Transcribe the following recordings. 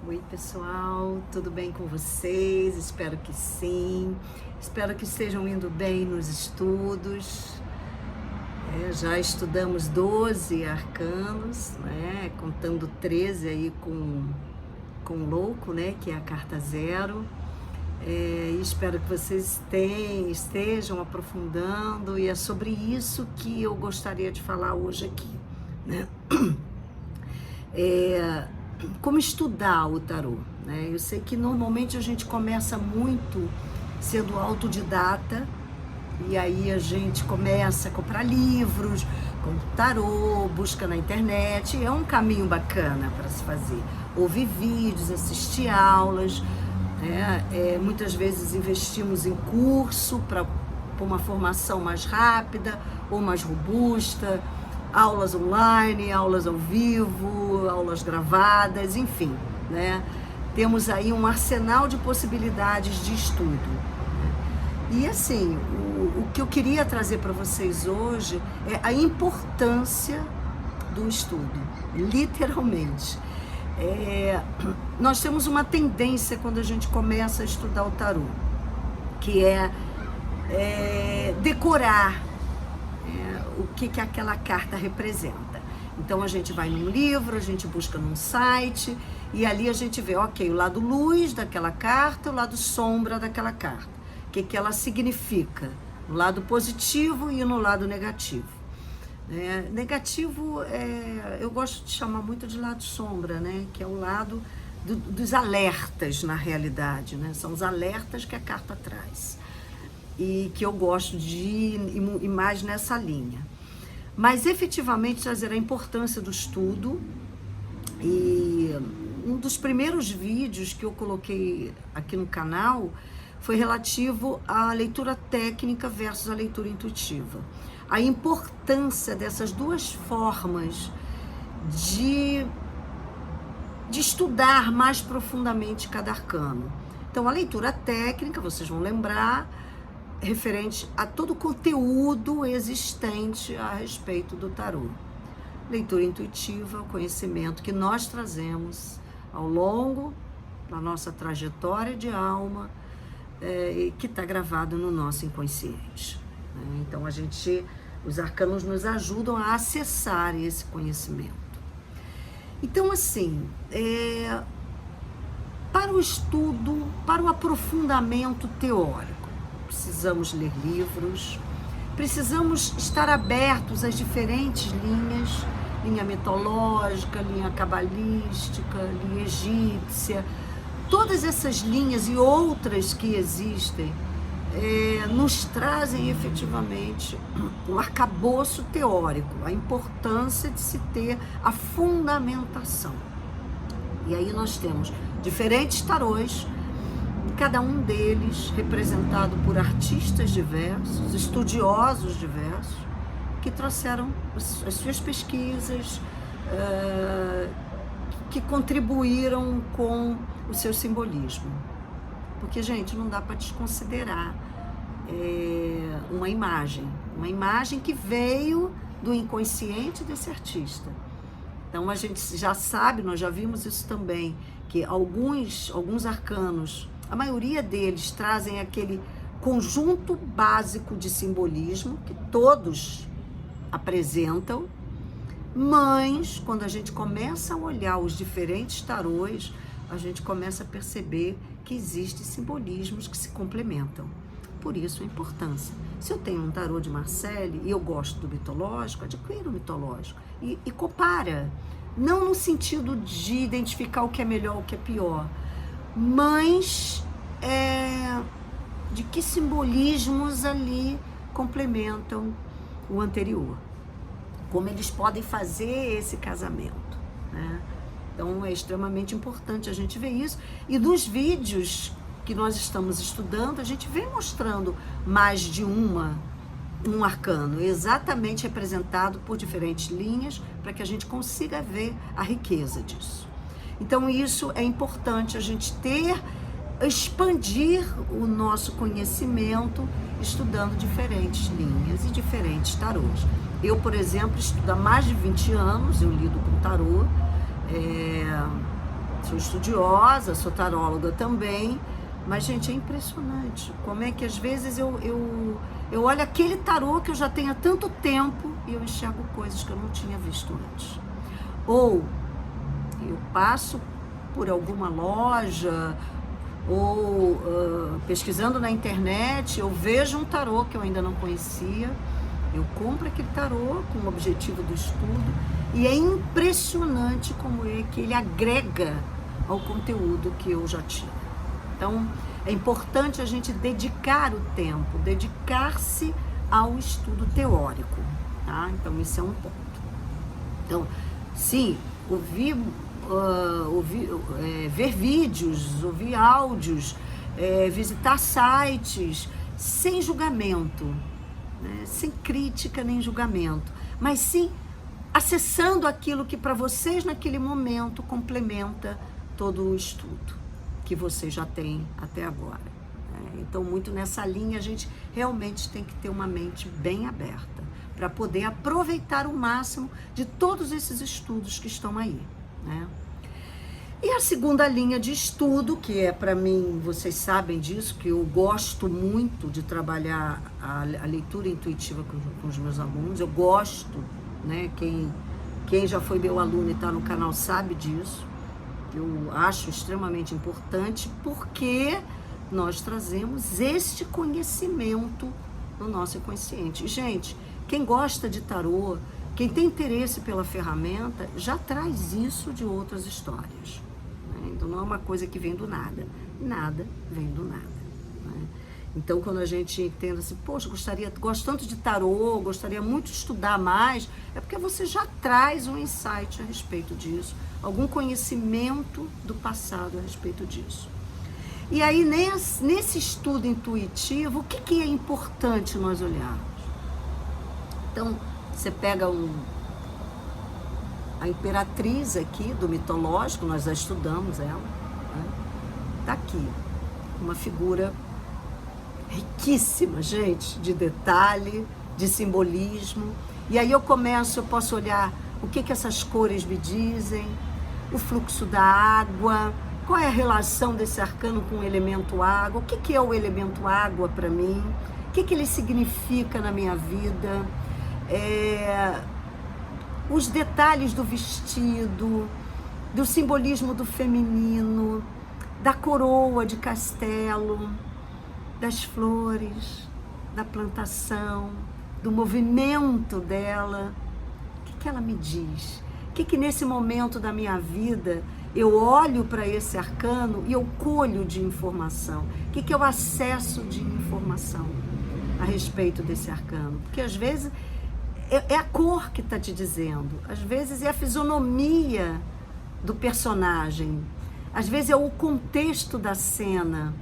Oi, pessoal, tudo bem com vocês? Espero que sim. Espero que estejam indo bem nos estudos. Já estudamos 12 arcanos, né? Contando 13 aí com louco, né? Que é a carta zero. E espero que vocês estejam aprofundando, e é sobre isso que eu gostaria de falar hoje aqui, né? Como estudar o tarô, né? Eu sei que normalmente a gente começa muito sendo autodidata, e aí a gente começa a comprar livros com tarô, busca na internet, é um caminho bacana para se fazer. Ouvir vídeos, assistir aulas, né? Muitas vezes investimos em curso para uma formação mais rápida ou mais robusta, aulas online, aulas ao vivo, aulas gravadas, enfim, né? Temos aí um arsenal de possibilidades de estudo. E assim, o que eu queria trazer para vocês hoje é a importância do estudo, literalmente. Nós temos uma tendência quando a gente começa a estudar o tarô, que é decorar o que aquela carta representa. Então a gente vai num livro, a gente busca num site, e ali a gente vê, ok, o lado luz daquela carta, o lado sombra daquela carta. O que ela significa, no lado positivo e no lado negativo. Negativo, eu gosto de chamar muito de lado sombra, né? Que é o lado dos alertas, na realidade, né? São os alertas que a carta traz. E que eu gosto de ir mais nessa linha. Mas efetivamente trazer a importância do estudo. E um dos primeiros vídeos que eu coloquei aqui no canal foi relativo à leitura técnica versus a leitura intuitiva. A importância dessas duas formas de estudar mais profundamente cada arcano. Então, a leitura técnica, vocês vão lembrar, referente a todo o conteúdo existente a respeito do tarô. Leitura intuitiva, o conhecimento que nós trazemos ao longo da nossa trajetória de alma, que está gravado no nosso inconsciente. Então, os arcanos nos ajudam a acessar esse conhecimento. Então, assim, para o estudo, para o aprofundamento teórico, precisamos ler livros, precisamos estar abertos às diferentes linhas, linha mitológica, linha cabalística, linha egípcia. Todas essas linhas e outras que existem nos trazem efetivamente um arcabouço teórico, a importância de se ter a fundamentação. E aí nós temos diferentes tarôs, cada um deles representado por artistas diversos, estudiosos diversos, que trouxeram as suas pesquisas, que contribuíram com o seu simbolismo. Porque, gente, não dá para desconsiderar uma imagem que veio do inconsciente desse artista. Então, a gente já sabe, nós já vimos isso também, que alguns arcanos, a maioria deles trazem aquele conjunto básico de simbolismo que todos apresentam, mas quando a gente começa a olhar os diferentes tarôs, a gente começa a perceber que existem simbolismos que se complementam. Por isso a importância. Se eu tenho um tarô de Marcelle e eu gosto do mitológico, adquira o mitológico e compara. Não no sentido de identificar o que é melhor, o que é pior, mas de que simbolismos ali complementam o anterior. Como eles podem fazer esse casamento, né? Então é extremamente importante a gente ver isso. E nos vídeos que nós estamos estudando, a gente vem mostrando mais de um arcano, exatamente representado por diferentes linhas, para que a gente consiga ver a riqueza disso. Então isso é importante a gente expandir o nosso conhecimento estudando diferentes linhas e diferentes tarôs. Eu, por exemplo, estudo há mais de 20 anos, eu lido com tarô. Deixa sou estudiosa, sou taróloga também, mas, gente, é impressionante como é que às vezes eu olho aquele tarô que eu já tenho há tanto tempo e eu enxergo coisas que eu não tinha visto antes. Ou eu passo por alguma loja ou pesquisando na internet, eu vejo um tarô que eu ainda não conhecia, eu compro aquele tarô com o objetivo do estudo e é impressionante como é que ele agrega ao conteúdo que eu já tinha. Então, é importante a gente dedicar o tempo, dedicar-se ao estudo teórico, tá? Então, isso é um ponto. Então, sim, ver vídeos, ouvir áudios, visitar sites, sem julgamento, né? Sem crítica nem julgamento, mas sim acessando aquilo que para vocês naquele momento complementa todo o estudo que vocês já têm até agora. Então, muito nessa linha, a gente realmente tem que ter uma mente bem aberta para poder aproveitar o máximo de todos esses estudos que estão aí, né? E a segunda linha de estudo, que é para mim, vocês sabem disso, que eu gosto muito de trabalhar a leitura intuitiva com os meus alunos, eu gosto, né? Quem já foi meu aluno e está no canal sabe disso. Eu acho extremamente importante porque nós trazemos este conhecimento no nosso inconsciente. Gente, quem gosta de tarô, quem tem interesse pela ferramenta, já traz isso de outras histórias, né? Então não é uma coisa que vem do nada. Nada vem do nada, né? Então quando a gente entende assim, poxa, gosto tanto de tarô, gostaria muito de estudar mais, é porque você já traz um insight a respeito disso, algum conhecimento do passado a respeito disso. E aí, nesse estudo intuitivo, o que é importante nós olharmos? Então, você pega a imperatriz aqui, do mitológico, nós já estudamos ela, né? Tá aqui, uma figura riquíssima, gente, de detalhe, de simbolismo. E aí eu posso olhar o que essas cores me dizem, o fluxo da água, qual é a relação desse arcano com o elemento água, o que é o elemento água para mim, o que ele significa na minha vida, os detalhes do vestido, do simbolismo do feminino, da coroa de castelo, das flores, da plantação, do movimento dela. O que ela me diz? O que nesse momento da minha vida eu olho para esse arcano e eu colho de informação? O que eu acesso de informação a respeito desse arcano? Porque às vezes é a cor que está te dizendo, às vezes é a fisionomia do personagem, às vezes é o contexto da cena,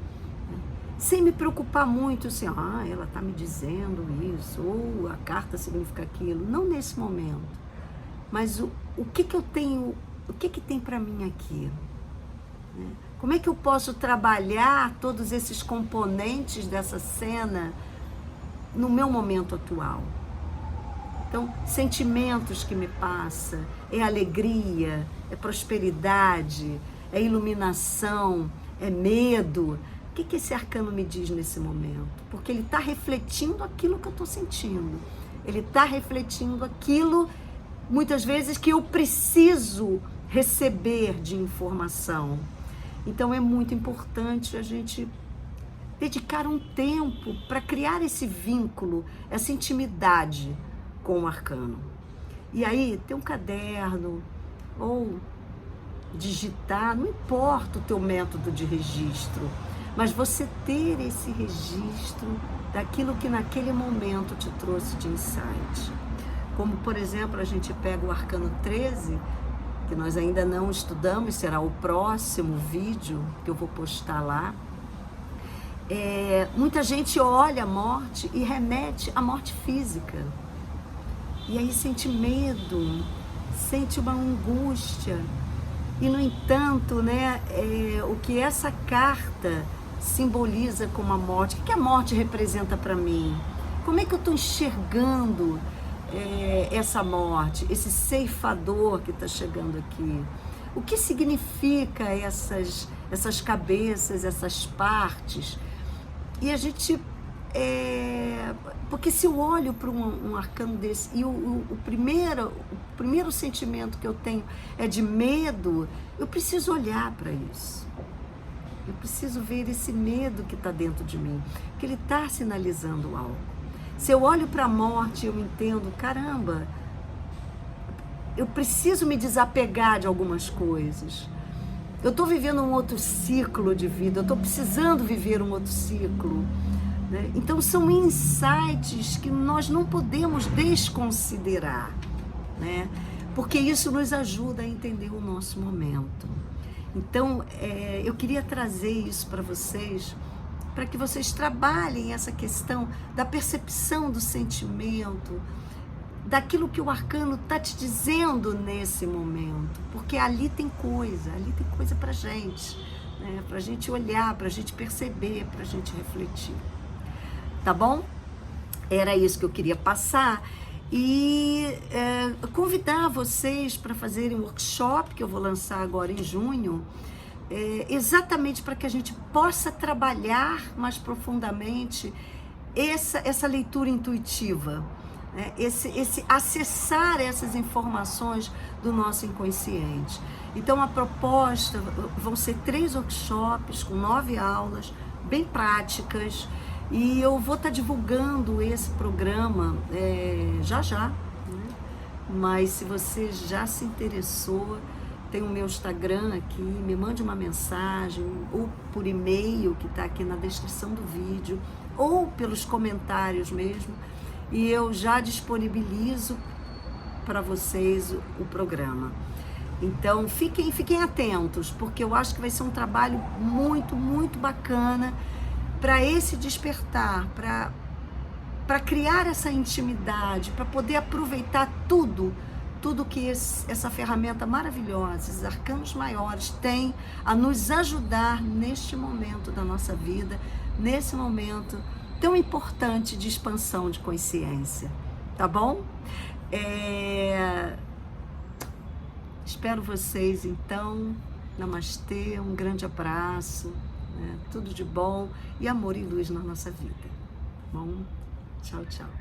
sem me preocupar muito assim, ela está me dizendo isso, ou a carta significa aquilo. Não nesse momento, mas o que eu tenho, o que tem para mim aqui, né? Como é que eu posso trabalhar todos esses componentes dessa cena no meu momento atual? Então, sentimentos que me passa, é alegria, é prosperidade, é iluminação, é medo. O que esse arcano me diz nesse momento? Porque ele está refletindo aquilo que eu estou sentindo. Ele está refletindo aquilo, muitas vezes, que eu preciso receber de informação. Então, é muito importante a gente dedicar um tempo para criar esse vínculo, essa intimidade com o arcano. E aí, ter um caderno ou digitar, não importa o teu método de registro, mas você ter esse registro daquilo que naquele momento te trouxe de insight. Como, por exemplo, a gente pega o arcano 13, que nós ainda não estudamos, será o próximo vídeo que eu vou postar lá. Muita gente olha a morte e remete à morte física. E aí sente medo, sente uma angústia. E, no entanto, né, o que essa carta simboliza como a morte, o que a morte representa para mim? Como é que eu estou enxergando essa morte, esse ceifador que está chegando aqui? o que significa essas cabeças, essas partes. E a gente, porque se eu olho para um arcano desse, e o primeiro sentimento que eu tenho é de medo, eu preciso olhar para isso. Eu preciso ver esse medo que está dentro de mim, que ele está sinalizando algo. Se eu olho para a morte, eu entendo, caramba, eu preciso me desapegar de algumas coisas. Eu estou vivendo um outro ciclo de vida, eu estou precisando viver um outro ciclo, né? Então são insights que nós não podemos desconsiderar, né? Porque isso nos ajuda a entender o nosso momento. Então, eu queria trazer isso para vocês, para que vocês trabalhem essa questão da percepção do sentimento, daquilo que o arcano está te dizendo nesse momento, porque ali tem coisa para gente, né? Para a gente olhar, para a gente perceber, para a gente refletir. Tá bom? Era isso que eu queria passar. E convidar vocês para fazerem um workshop que eu vou lançar agora em junho, exatamente para que a gente possa trabalhar mais profundamente essa leitura intuitiva, né? Esse acessar essas informações do nosso inconsciente. Então a proposta vão ser 3 workshops com 9 aulas bem práticas. E eu vou estar divulgando esse programa já, né? Mas se você já se interessou, tem o meu Instagram aqui, me mande uma mensagem, ou por e-mail, que está aqui na descrição do vídeo, ou pelos comentários mesmo, e eu já disponibilizo para vocês o programa. Então fiquem atentos, porque eu acho que vai ser um trabalho muito, muito bacana, para esse despertar, para criar essa intimidade, para poder aproveitar tudo que essa ferramenta maravilhosa, esses arcanos maiores têm a nos ajudar neste momento da nossa vida, nesse momento tão importante de expansão de consciência, tá bom? Espero vocês então. Namastê, um grande abraço. Tudo de bom e amor e luz na nossa vida. Bom, tchau, tchau.